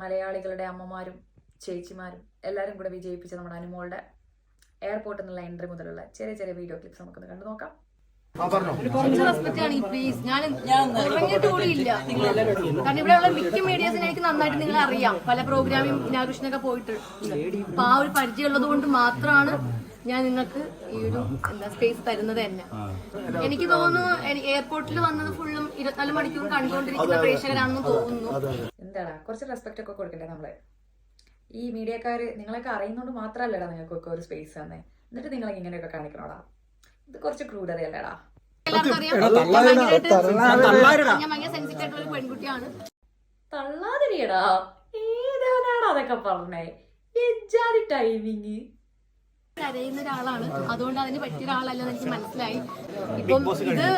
മലയാളികളുടെ അമ്മമാരും ചേച്ചിമാരും എല്ലാവരും കൂടെ വിജയിപ്പിച്ച നമ്മുടെ അനുമോളുടെ എയർപോർട്ടിൽ നിന്നുള്ള എൻട്രി മുതലുള്ള ചെറിയ ചെറിയ വീഡിയോ ക്ലിപ്സ് നമുക്കൊന്ന് കണ്ടു നോക്കാം. കുറച്ച് റെസ്പെക്ട് ആണ് പ്ലീസ്. ഞാൻ ഉറങ്ങിയിട്ട് കൂടിയില്ല. കാരണം ഇവിടെയുള്ള മിക്ക മീഡിയസിനെ എനിക്ക് നന്നായിട്ട് നിങ്ങളെ അറിയാം. പല പ്രോഗ്രാമിലും ഇനാഗുറേഷനൊക്കെ പോയിട്ട് അപ്പൊ ആ ഒരു പരിചയം ഉള്ളത് കൊണ്ട് മാത്രമാണ് ഞാൻ നിങ്ങൾക്ക് ഈ ഒരു സ്പേസ് തരുന്നത് തന്നെ. എനിക്ക് തോന്നുന്നു എയർപോർട്ടിൽ വന്നത് ഫുള്ളും 24 മണിക്കൂർ കണ്ടുകൊണ്ടിരിക്കുന്ന പ്രേക്ഷകരാണെന്ന് തോന്നുന്നു. എന്താടാ കുറച്ച് റെസ്പെക്ട് ഒക്കെ കൊടുക്കണ്ടേ നമ്മള്? ഈ മീഡിയക്കാര് നിങ്ങളൊക്കെ അറിയുന്നോണ്ട് മാത്രല്ലടാ നിങ്ങൾക്കൊക്കെ ഒരു സ്പേസ് തന്നെ, എന്നിട്ട് നിങ്ങൾ ഇങ്ങനെയൊക്കെ കാണിക്കണോടാ. ഇത് കുറച്ച് ക്രൂരതയല്ലേടാ. ഞാൻ ഭയങ്കര സെൻസിറ്റീവ് ആയിട്ടുള്ള ഒരു പെൺകുട്ടിയാണ്. തള്ളാതിരിയടാ, ഏതാടാ അതൊക്കെ പറഞ്ഞേ? എജാതി ടൈമിങ്. കരയുന്ന ഒരാളാണ്, അതുകൊണ്ട് അതിന് പറ്റിയ ഒരാളല്ലെന്ന് എനിക്ക് മനസ്സിലായി. ഇപ്പം ഇത്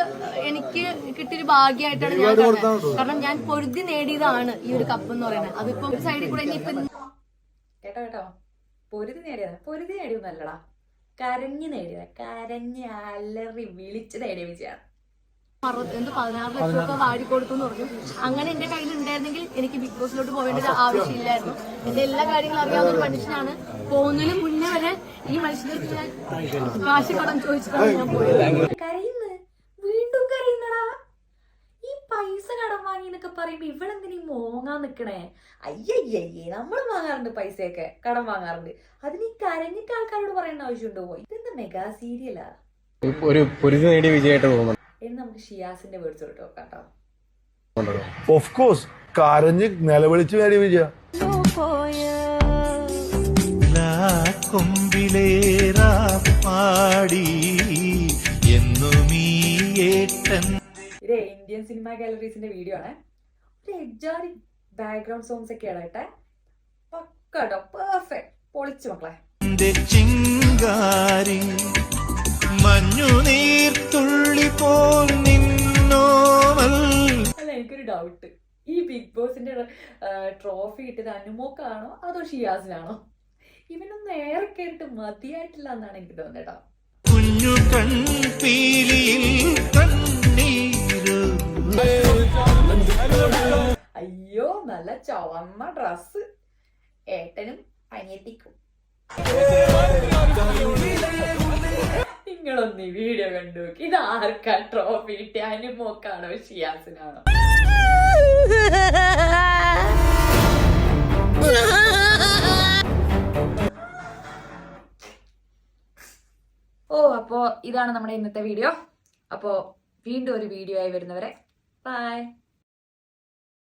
എനിക്ക് കിട്ടിയൊരു ഭാഗ്യമായിട്ടാണ് ഞാൻ കാണുന്നത്. കാരണം ഞാൻ പൊരുതി നേടിയതാണ് ഈ ഒരു കപ്പ് എന്ന് പറയുന്നത്. അതിപ്പോ ഒരു സൈഡിൽ കൂടെ ഇനിയിപ്പം കേട്ടോ പൊരുതി നേടിയൊന്നല്ലടാ, കരഞ്ഞു നേടിയതാ. കരഞ്ഞ് അലറി വിളിച്ച് നേടിയ വിജയാണ്. 16 ലക്ഷമൊക്കെ വാരിക്കൊടുത്തു എന്ന് പറഞ്ഞു. അങ്ങനെ എന്റെ കയ്യിൽ ഉണ്ടായിരുന്നെങ്കിൽ എനിക്ക് ബിഗ് ബോസിലോട്ട് പോകേണ്ട ഒരു ആവശ്യമില്ലായിരുന്നു. എന്റെ എല്ലാ കാര്യങ്ങളും അറിയാവുന്ന ഒരു മനുഷ്യനാണ്. പോകുന്നതിന് മുന്നേ വരെ ഈ മനുഷ്യർക്ക് ഞാൻ കാശ് കടം ചോദിച്ചിട്ടാണ് ഞാൻ പോയത്. വീണ്ടും കരയുന്നടാ. ഈ പൈസ കടം വാങ്ങി എന്നൊക്കെ പറയുമ്പോ ഇവളെന്തിനീ മോങ്ങാൻ നിക്കണേ? അയ്യയ്യേ, നമ്മൾ വാങ്ങാറുണ്ട്, പൈസയൊക്കെ കടം വാങ്ങാറുണ്ട്. അതിന് ഈ കരഞ്ഞിട്ട് ആൾക്കാരോട് പറയേണ്ട ആവശ്യമുണ്ടോ? ഇതെന്താ മെഗാ സീരിയലാ? ഒരു പൊരുതി നേടിയ വിജയമായിട്ട് തോന്നുന്നു. എന്ന് നമുക്ക് ഷിയാസിന്റെ വേർഡ്സ് കേട്ടോ കേട്ടോ. ഓഫ് കോഴ്സ് കരഞ്ഞ് നിലവിളിച്ച് നേടിയ വിജയ. ഇത് ഇന്ത്യൻ സിനിമ ഗാലറീസിന്റെ വീഡിയോ ആണ്. ഒരു എജാരി ബാക്ക്ഗ്രൗണ്ട് സോങ്സ് ഒക്കെയാണ് കേട്ടെ. പക്കട്ടോ, പെർഫെക്റ്റ്, പൊളിച്ചു മക്കളെ. അല്ല, എനിക്കൊരു ഡൗട്ട്, ഈ ബിഗ് ബോസിന്റെ ട്രോഫി കിട്ടിയത് അനുമോക്കാണോ അതോ ഷിയാസിനാണോ? ഇവനൊന്നും നേരെ കേട്ട് മതിയായിട്ടില്ല എന്നാണ് എനിക്ക് തോന്നുന്നത് കേട്ടോ. അയ്യോ, നല്ല ചുവന്ന ഡ്രസ്. ഏട്ടനും അനിയത്തിക്കും. നിങ്ങളൊന്ന് ഈ വീഡിയോ കണ്ടു നോക്കി. ഇത് ആർക്കാ ട്രോഫി കിട്ടിയ? അനുമോക്കാണോ ഷിയാസിനാണോ? അപ്പോ ഇതാണ് നമ്മുടെ ഇന്നത്തെ വീഡിയോ. അപ്പോ വീണ്ടും ഒരു വീഡിയോ ആയി വരുന്നവരെ ബൈ.